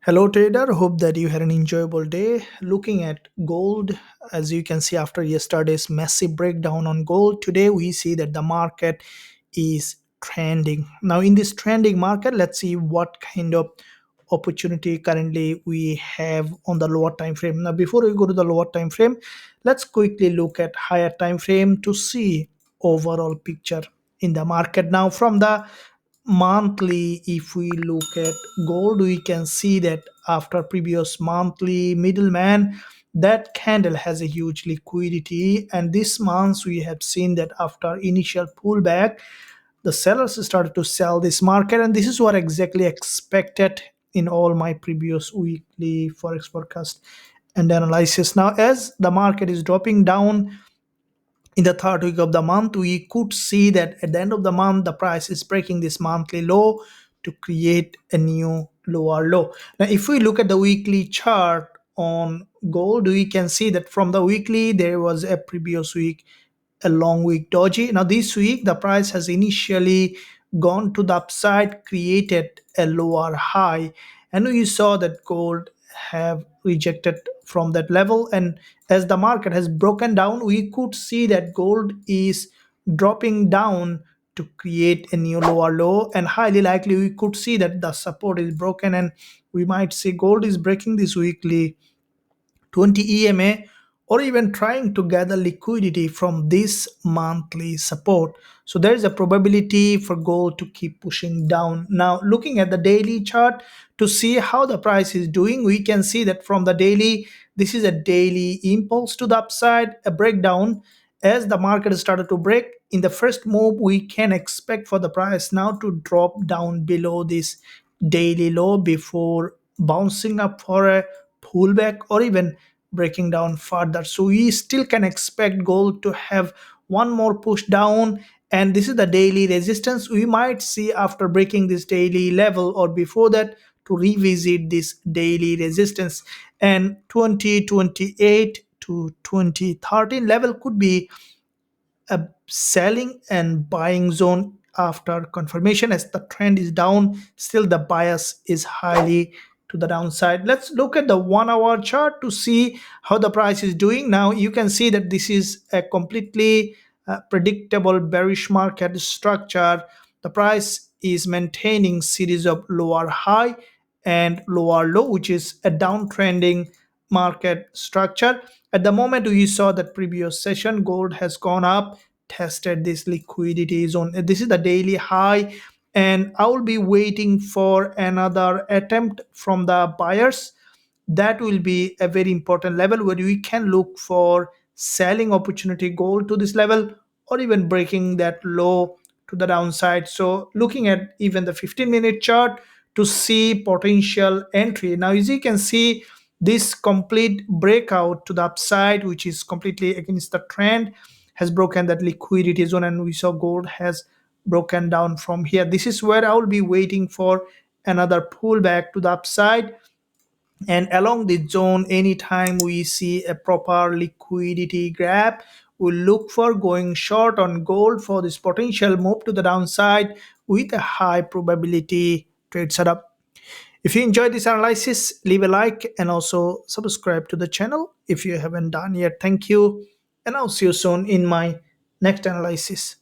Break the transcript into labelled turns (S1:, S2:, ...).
S1: Hello, trader. Hope that you had an enjoyable day. Looking at gold, as you can see after yesterday's massive breakdown on gold, today we see that the market is trending. Now, in this trending market, let's see what kind of opportunity currently we have on the lower time frame. Now, before we go to the lower time frame, let's quickly look at higher time frame to see overall picture in the market. Now, from the monthly, if we look at gold, we can see that after previous monthly middleman, that candle has a huge liquidity, and this month we have seen that after initial pullback, the sellers started to sell this market, and this is what exactly expected in all my previous weekly forex forecast and analysis. Now, as the market is dropping down in the third week of the month, we could see that at the end of the month, the price is breaking this monthly low to create a new lower low. Now, if we look at the weekly chart on gold, we can see that from the weekly, there was a previous week a long week doji. Now this week the price has initially gone to the upside, created a lower high, and we saw that gold have rejected from that level, and as the market has broken down, we could see that gold is dropping down to create a new lower low, and highly likely we could see that the support is broken, and we might see gold is breaking this weekly 20 EMA, or even trying to gather liquidity from this monthly support. So there is a probability for gold to keep pushing down. Now, looking at the daily chart to see how the price is doing, we can see that from the daily, this is a daily impulse to the upside, a breakdown. As the market started to break in the first move, we can expect for the price now to drop down below this daily low before bouncing up for a pullback or even breaking down further. So we still can expect gold to have one more push down, and this is the daily resistance we might see after breaking this daily level or before that to revisit this daily resistance. And 2028 to 2013 level could be a selling and buying zone after confirmation. As the trend is down, still the bias is highly to the downside. Let's look at the 1 hour chart to see how the price is doing. Now you can see that this is a completely predictable bearish market structure. The price is maintaining series of lower high and lower low, which is a downtrending market structure. At the moment we saw that previous session, gold has gone up, tested this liquidity zone. This is the daily high, and I will be waiting for another attempt from the buyers. That will be a very important level where we can look for selling opportunity gold to this level, or even breaking that low to the downside. So looking at even the 15-minute chart to see potential entry. Now as you can see, this complete breakout to the upside, which is completely against the trend, has broken that liquidity zone, and we saw gold has broken down from here. This is where I will be waiting for another pullback to the upside, and along the zone, anytime we see a proper liquidity grab, we'll look for going short on gold for this potential move to the downside with a high probability trade setup. If you enjoyed this analysis, leave a like and also subscribe to the channel if you haven't done yet. Thank you, and I'll see you soon in my next analysis.